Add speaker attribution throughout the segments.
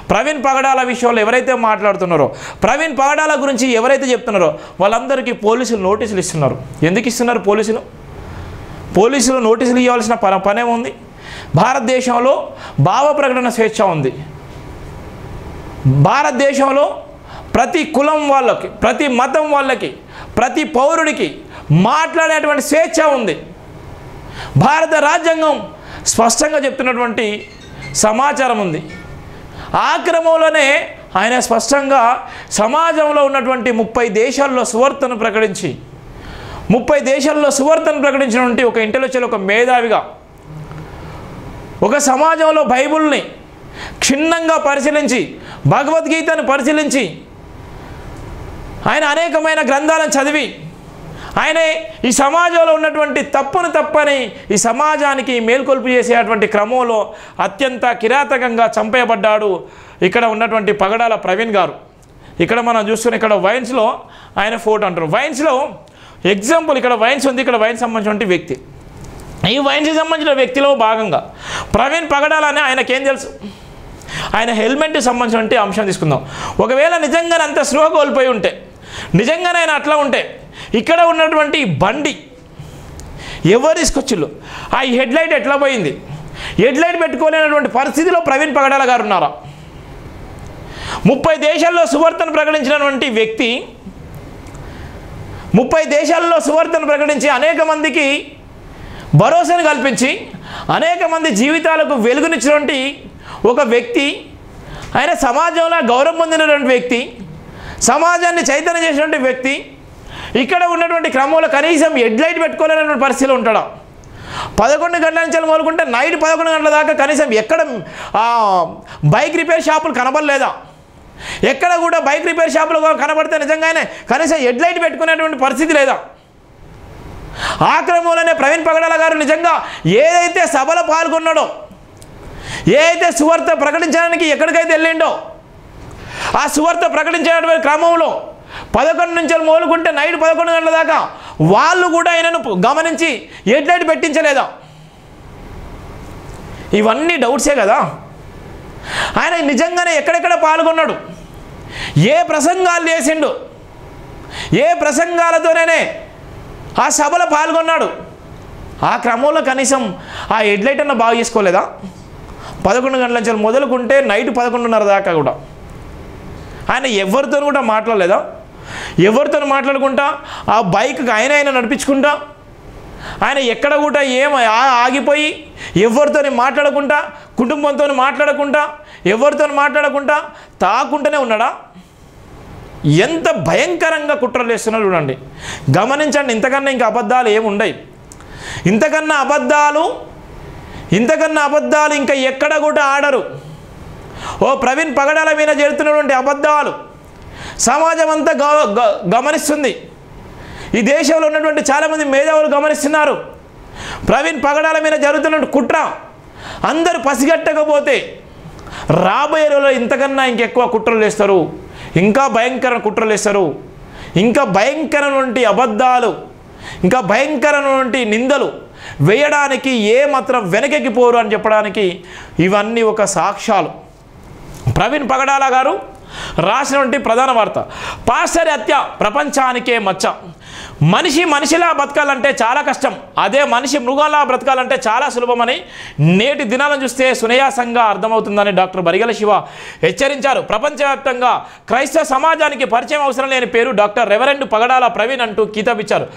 Speaker 1: ప్రవీణ్ పగడాల విషయంలో ఎవరైతే మాట్లాడుతున్నారో, ప్రవీణ్ పగడాల గురించి ఎవరైతే చెప్తున్నారో వాళ్ళందరికీ పోలీసులు నోటీసులు ఇస్తున్నారు. ఎందుకు ఇస్తున్నారు పోలీసులు నోటీసులు ఇవ్వాల్సిన పనేముంది? భారతదేశంలో భావ ప్రకటన స్వేచ్ఛ ఉంది. భారతదేశంలో ప్రతి కులం వాళ్ళకి, ప్రతి మతం వాళ్ళకి, ప్రతి పౌరుడికి మాట్లాడేటువంటి స్వేచ్ఛ ఉంది. భారత రాజ్యాంగం స్పష్టంగా చెప్తున్నటువంటి సమాచారం ఉంది. ఆ క్రమంలోనే ఆయన స్పష్టంగా సమాజంలో ఉన్నటువంటి 30 దేశాల్లో సువార్తను ప్రకటించి 30 దేశాల్లో సువార్తను ప్రకటించినటువంటి ఒక ఇంటెలెక్చువల్, ఒక మేధావిగా, ఒక సమాజంలో బైబిల్ని క్షుణ్ణంగా పరిశీలించి, భగవద్గీతను పరిశీలించి, ఆయన అనేకమైన గ్రంథాలను చదివి ఆయన ఈ సమాజంలో ఉన్నటువంటి తప్పని ఈ సమాజానికి మేల్కొల్పు చేసేటువంటి క్రమంలో అత్యంత కిరాతకంగా చంపేయబడ్డాడు ఇక్కడ ఉన్నటువంటి పగడాల ప్రవీణ్ గారు. ఇక్కడ మనం చూస్తున్న ఇక్కడ వైన్స్లో ఆయన ఫోటో అంటారు. వైన్స్లో ఎగ్జాంపుల్ ఇక్కడ వైన్స్ ఉంది. ఇక్కడ వైన్స్ సంబంధించిన వ్యక్తి, ఈ వైన్స్కి సంబంధించిన వ్యక్తిలో భాగంగా ప్రవీణ్ పగడాల అని ఆయనకేం తెలుసు? ఆయన హెల్మెట్కి సంబంధించిన అంశం తీసుకుందాం. ఒకవేళ నిజంగానే అంత స్పృహ కోల్పోయి ఉంటే, నిజంగానే ఆయన అట్లా ఉంటే ఇక్కడ ఉన్నటువంటి బండి ఎవరు తీసుకొచ్చిళ్ళు? ఆ హెడ్లైట్ ఎట్లా పోయింది? హెడ్లైట్ పెట్టుకోలేనటువంటి పరిస్థితిలో ప్రవీణ్ పగడాల గారు ఉన్నారా? 30 దేశాల్లో సువార్తను ప్రకటించినటువంటి వ్యక్తి, 30 దేశాల్లో సువార్తను ప్రకటించి అనేక మందికి భరోసాను కల్పించి అనేక మంది జీవితాలకు వెలుగునిచ్చినటువంటి ఒక వ్యక్తి, ఆయన సమాజంలో గౌరవం పొందినటువంటి వ్యక్తి, సమాజాన్ని చైతన్యం చేసినటువంటి వ్యక్తి, ఇక్కడ ఉన్నటువంటి క్రమంలో కనీసం హెడ్లైట్ పెట్టుకోలేనటువంటి పరిస్థితిలో ఉంటాడా? 11 గంటల నుంచి మొదలుకుంటే నైట్ 11 గంటల దాకా కనీసం ఎక్కడ బైక్ రిపేర్ షాపులు కనబడలేదా? ఎక్కడ కూడా బైక్ రిపేర్ షాపులు కనబడితే నిజంగానే కనీసం హెడ్లైట్ పెట్టుకునేటువంటి పరిస్థితి లేదా? ఆ క్రమంలోనే ప్రవీణ్ పగడాల గారు నిజంగా ఏదైతే సభలో పాల్గొన్నాడో, ఏదైతే సువార్త ప్రకటించడానికి ఎక్కడికైతే వెళ్ళిండో, ఆ సువార్త ప్రకటించేటువంటి క్రమంలో 11 నుంచి మొదలుకుంటే నైట్ 11 గంటల దాకా వాళ్ళు కూడా ఆయనను గమనించి హెడ్లైట్ పెట్టించలేదా? ఇవన్నీ డౌట్సే కదా. ఆయన నిజంగానే ఎక్కడెక్కడ పాల్గొన్నాడు, ఏ ప్రసంగాలు చేసిండు, ఏ ప్రసంగాలతోనే ఆ సభలో పాల్గొన్నాడు, ఆ క్రమంలో కనీసం ఆ హెడ్లైట్ అన్న బాగా చేసుకోలేదా? 11 గంటల నుంచి మొదలుకుంటే నైట్ 11:30 దాకా కూడా ఆయన ఎవరితో కూడా మాట్లాడలేదా? ఎవరితో మాట్లాడుకుంటా ఆ బైక్కి ఆయన నడిపించుకుంటా, ఆయన ఎక్కడ కూడా ఆగిపోయి ఎవరితో మాట్లాడకుండా, కుటుంబంతో మాట్లాడకుండా, ఎవరితో మాట్లాడకుండా తాకుంటూనే ఉన్నాడా? ఎంత భయంకరంగా కుట్రలు చేస్తున్నాడు చూడండి, గమనించండి. ఇంతకన్నా ఇంకా అబద్ధాలు ఏముండయి. ఇంతకన్నా అబద్ధాలు ఇంకా ఎక్కడ కూడా ఆడరు. ప్రవీణ్ పగడాల మీద జరుగుతున్నటువంటి అబద్ధాలు సమాజం అంతా గమనిస్తుంది. ఈ దేశంలో ఉన్నటువంటి చాలామంది మేధావులు గమనిస్తున్నారు. ప్రవీణ్ పగడాల మీద జరుగుతున్న కుట్ర అందరూ పసిగట్టకపోతే రాబోయే రోజుల్లో ఇంతకన్నా ఇంకెక్కువ కుట్రలు చేస్తారు, ఇంకా భయంకర కుట్రలు చేస్తారు, ఇంకా భయంకరమైనటువంటి అబద్ధాలు, ఇంకా భయంకరమైనటువంటి నిందలు వేయడానికి ఏమాత్రం వెనకెక్కిపోరు అని చెప్పడానికి ఇవన్నీ ఒక సాక్ష్యాలు. ప్రవీణ్ పగడాల గారు రాసినటువంటి ప్రధాన వార్త, పాస్టర్ హత్య ప్రపంచానికే మచ్చ. మనిషిలా బతకాలంటే చాలా కష్టం, అదే మనిషి మృగాలా బ్రతకాలంటే చాలా సులభమని నేటి దినాలను చూస్తే సునాయాసంగా అర్థమవుతుందని డాక్టర్ బరిగల శివ హెచ్చరించారు. ప్రపంచవ్యాప్తంగా క్రైస్తవ సమాజానికి పరిచయం అవసరం లేని పేరు డాక్టర్ రెవరెండ్ పగడాల ప్రవీణ్ అంటూ కితాబిచ్చారు.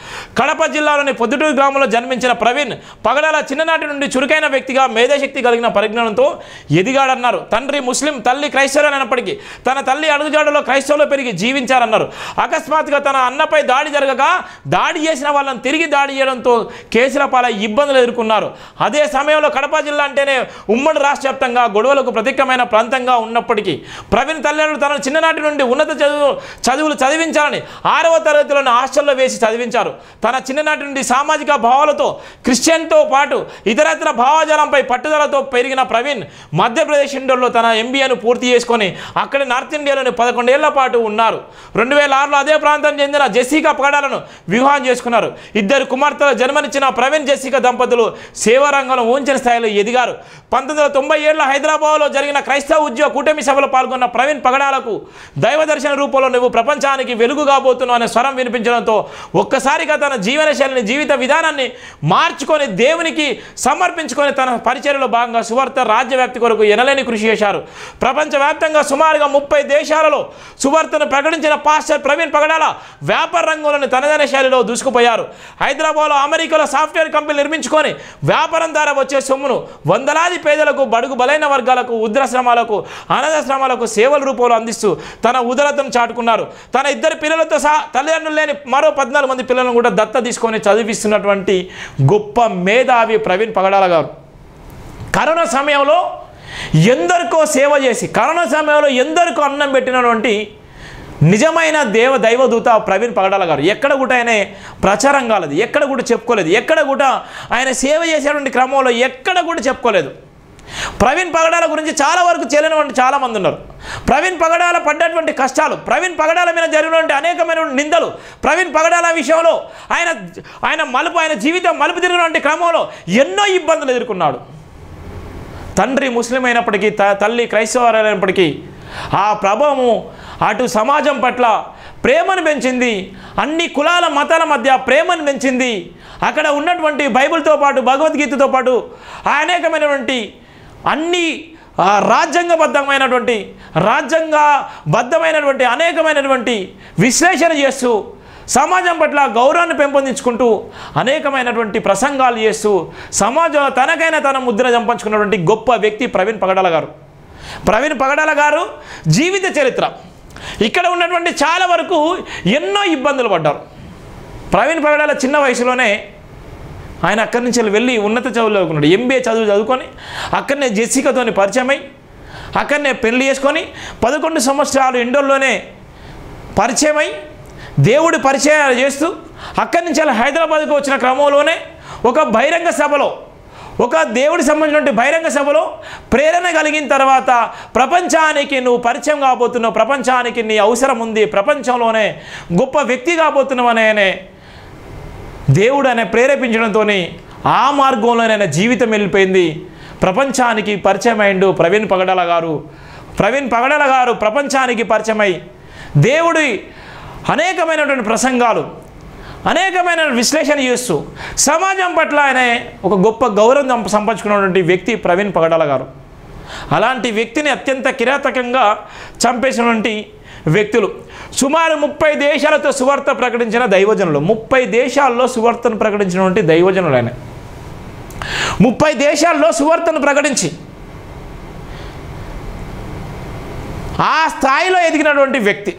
Speaker 1: కడప జిల్లాలోని పొద్దుటూరు గ్రామంలో జన్మించిన ప్రవీణ్ పగడాల చిన్ననాటి నుండి చురుకైన వ్యక్తిగా, మేధాశక్తి కలిగిన పరిజ్ఞానంతో ఎదిగాడన్నారు. తండ్రి ముస్లిం, తల్లి క్రైస్తవులైనప్పటికీ తన తల్లి అడుగుజాడలో క్రైస్తవులో పెరిగి జీవించారన్నారు. అకస్మాత్తుగా తన అన్నపై దాడి జరగగా దాడి చేసిన వాళ్ళని తిరిగి దాడి చేయడంతో కేసుల పాలై ఇబ్బందులు ఎదుర్కొన్నారు. అదే సమయంలో కడప జిల్లా అంటేనే ఉమ్మడి రాష్ట్ర వ్యాప్తంగా గొడవలకు ప్రత్యేకమైన ప్రాంతంగా ఉన్నప్పటికీ ప్రవీణ్ తల్లిదండ్రులు తన చిన్ననాటి నుండి ఉన్నత చదువులు చదివించాలని 6వ తరగతిలోని హాస్టల్లో వేసి చదివించారు. తన చిన్ననాటి నుండి సామాజిక భావాలతో, క్రిస్టియన్తో పాటు ఇతరత్ర భావజాలంపై పట్టుదలతో పెరిగిన ప్రవీణ్ మధ్యప్రదేశ్ ఇండోర్లో తన MBAను పూర్తి చేసుకొని అక్కడి నార్త్ ఇండియాలోని 11 ఏళ్ల పాటు ఉన్నారు. 2006లో అదే ప్రాంతం చెందిన జెసికా పగడాలను వివాహం చేసుకున్నారు. 2 కుమార్తెలు జన్మనిచ్చిన ప్రవీణ్ జెసికా దంపతులు సేవారంగంలో ఊంచిన స్థాయిలో ఎదిగారు. 1997లో హైదరాబాద్లో జరిగిన క్రైస్తవ ఉద్యోగ కూటమి సభలో పాల్గొన్న ప్రవీణ్ పగడాలకు దైవ దర్శన రూపంలో నువ్వు ప్రపంచానికి వెలుగు కాబోతున్నావు అనే స్వరం వినిపించడంతో ఒక్కసారిగా తన జీవనశైలిని జీవిత విధానాన్ని మార్చుకొని దేవునికి సమర్పించుకొని తన పరిచర్యలో భాగంగా సువార్త రాజ్యవ్యాప్తి కొరకు ఎనలేని కృషి చేశారు. ప్రపంచవ్యాప్తంగా సుమారుగా 30 దేశాలలో సువార్తను ప్రకటించిన పాస్టర్ ప్రవీణ్ పగడాల వ్యాపార రంగంలోని తనదైన శైలిలో దూసుకుపోయారు. హైదరాబాద్లో అమెరికాలో సాఫ్ట్వేర్ కంపెనీ నిర్మించుకొని వ్యాపారం ద్వారా వచ్చే సొమ్మును వందలాది పేదలకు, బడుగు బలైన వర్గాలకు, వృద్ధాశ్రమాలకు, అనాథాశ్రమాలకు సేవల రూపంలో అందిస్తూ తన ఉదారతను చాటుకున్నారు. తన 2 పిల్లలతో సహా తల్లిదండ్రులు లేని మరో 14 మంది పిల్లలను కూడా దత్త తీసుకొని చదివిస్తున్నటువంటి గొప్ప మేధావి ప్రవీణ్ పగడాల గారు. కరోనా సమయంలో ఎందరికో సేవ చేసి, కరోనా సమయంలో ఎందరికో అన్నం పెట్టినటువంటి నిజమైన దైవదూత ప్రవీణ్ పగడాల గారు. ఎక్కడ కూడా ఆయన ప్రచారం కాలేదు, ఎక్కడ కూడా చెప్పుకోలేదు, ఎక్కడ కూడా ఆయన సేవ చేసేటువంటి క్రమంలో ఎక్కడ కూడా చెప్పుకోలేదు. ప్రవీణ్ పగడాల గురించి చాలా వరకు తెలియనివంటి చాలామంది ఉన్నారు. ప్రవీణ్ పగడాల పడ్డటువంటి కష్టాలు, ప్రవీణ్ పగడాల మీద జరిగినటువంటి అనేకమైన నిందలు, ప్రవీణ్ పగడాల విషయంలో ఆయన జీవితం మలుపు తిరిగినటువంటి క్రమంలో ఎన్నో ఇబ్బందులు ఎదుర్కొన్నాడు. తండ్రి ముస్లిం అయినప్పటికీ, తల్లి క్రైస్తవులైనప్పటికీ ఆ ప్రభావము అటు సమాజం పట్ల ప్రేమను పెంచింది. అన్ని కులాల మతాల మధ్య ప్రేమను పెంచింది. అక్కడ ఉన్నటువంటి బైబిల్తో పాటు, భగవద్గీతతో పాటు అనేకమైనటువంటి అన్ని రాజ్యాంగబద్ధమైనటువంటి అనేకమైనటువంటి విశ్లేషణ చేస్తూ సమాజం పట్ల గౌరవాన్ని పెంపొందించుకుంటూ అనేకమైనటువంటి ప్రసంగాలు చేస్తూ సమాజంలో తనకైనా తన ముద్ర సంపాదించుకున్నటువంటి గొప్ప వ్యక్తి ప్రవీణ్ పగడాల గారు. ప్రవీణ్ పగడాల గారు జీవిత చరిత్ర, ఇక్కడ ఉన్నటువంటి చాలా వరకు ఎన్నో ఇబ్బందులు పడ్డారు. ప్రవీణ్ పగడాల చిన్న వయసులోనే ఆయన అక్కడి నుంచి వెళ్ళి ఉన్నత చదువులు చదువుకున్నాడు. MBA చదువుకొని అక్కడనే జెసికాతోని పరిచయమై అక్కడనే పెళ్లి చేసుకొని 11 సంవత్సరాలు ఇండోర్లోనే పరిచయమై దేవుడి పరిచయాలు చేస్తూ అక్కడి నుంచి హైదరాబాద్కు వచ్చిన క్రమంలోనే ఒక బహిరంగ సభలో, ఒక దేవుడికి సంబంధించిన బహిరంగ సభలో ప్రేరణ కలిగిన తర్వాత ప్రపంచానికి నువ్వు పరిచయం కాబోతున్నావు, ప్రపంచానికి నీ అవసరం ఉంది, ప్రపంచంలోనే గొప్ప వ్యక్తి కాబోతున్నావు అనే దేవుడు అనే ప్రేరేపించడంతో ఆ మార్గంలోనైనా జీవితం వెళ్ళిపోయింది. ప్రపంచానికి పరిచయం అయిండు ప్రవీణ్ పగడాల గారు. ప్రవీణ్ పగడాల గారు ప్రపంచానికి పరిచయమై దేవుడి అనేకమైనటువంటి ప్రసంగాలు, అనేకమైన విశ్లేషణ చేస్తూ సమాజం పట్ల ఆయన ఒక గొప్ప గౌరవం సంపాదించుకున్నటువంటి వ్యక్తి ప్రవీణ్ పగడాల గారు. అలాంటి వ్యక్తిని అత్యంత కిరాతకంగా చంపేసినటువంటి వ్యక్తులు సుమారు 30 దేశాలతో సువార్త ప్రకటించిన దైవజనులు. 30 దేశాల్లో సువార్తను ప్రకటించినటువంటి దైవజనులు ఆయన. 30 దేశాల్లో సువార్తను ప్రకటించి ఆ స్థాయిలో ఎదిగినటువంటి వ్యక్తి.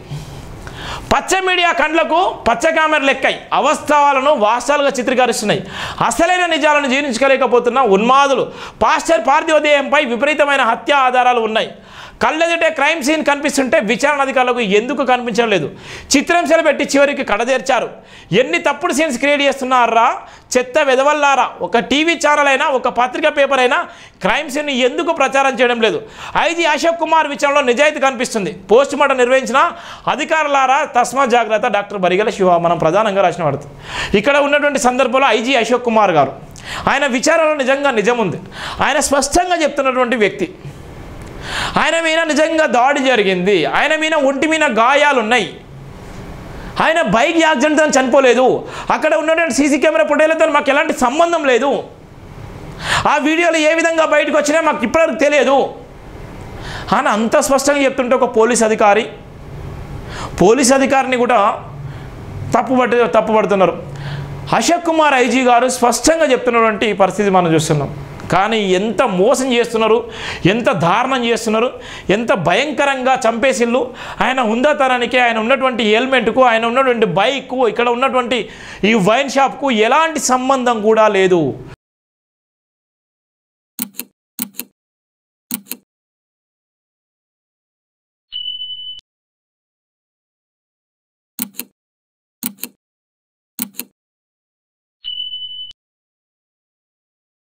Speaker 1: పచ్చ మీడియా కండ్లకు పచ్చ కెమెరాలు ఎక్కాయి, అవస్థలను వాస్తవాలుగా చిత్రీకరిస్తున్నాయి. అసలైన నిజాలను జీర్ణించుకోలేకపోతున్న ఉన్మాదులు. పాస్టర్ పార్థివదేహంపై విపరీతమైన హత్య ఆధారాలు ఉన్నాయి. కళ్ళెదుటే క్రైమ్ సీన్ కనిపిస్తుంటే విచారణ అధికారులకు ఎందుకు కనిపించడం లేదు? చిత్రాంశాలు పెట్టి చివరికి కడదేర్చారు. ఎన్ని తప్పుడు సీన్స్ క్రియేట్ చేస్తున్నారా చెత్త వెదవల్లారా? ఒక టీవీ ఛానల్ అయినా, ఒక పత్రిక పేపర్ అయినా క్రైమ్ సీన్ని ఎందుకు ప్రచారం చేయడం లేదు? ఐజీ అశోక్ కుమార్ విచారణలో నిజాయితీ కనిపిస్తుంది. పోస్ట్ మార్టం నిర్వహించిన అధికారులారా తస్మా జాగ్రత్త. డాక్టర్ బరిగల శివ మనం ప్రధానంగా రాసిన పడుతుంది. ఇక్కడ ఉన్నటువంటి సందర్భంలో ఐజీ అశోక్ కుమార్ గారు ఆయన విచారణలో నిజంగా నిజం ఉంది. ఆయన స్పష్టంగా చెప్తున్నటువంటి వ్యక్తి. ఆయన మీద నిజంగా దాడి జరిగింది, ఆయన మీద ఒంటి మీద గాయాలు ఉన్నాయి, ఆయన బైక్ యాక్సిడెంట్తో చనిపోలేదు, అక్కడ ఉన్నటువంటి సీసీ కెమెరా ఫుటేజ్లతో మాకు ఎలాంటి సంబంధం లేదు, ఆ వీడియోలు ఏ విధంగా బయటకు వచ్చినా మాకు ఇప్పటివరకు తెలియదు అని అంత స్పష్టంగా చెప్తుంటే ఒక పోలీస్ అధికారిని కూడా తప్పుపడుతున్నారు. అశోక్ కుమార్ ఐజీ గారు స్పష్టంగా చెప్తున్నటువంటి పరిస్థితి మనం చూస్తున్నాం. కానీ ఎంత మోసం చేస్తున్నారు, ఎంత దారుణం చేస్తున్నారు, ఎంత భయంకరంగా చంపేసిళ్ళు. ఆయన హుందాతనానికి, ఆయన ఉన్నటువంటి హెల్మెట్కు, ఆయన ఉన్నటువంటి బైక్కు, ఇక్కడ ఉన్నటువంటి ఈ వైన్ షాప్కు ఎలాంటి సంబంధం కూడా లేదు.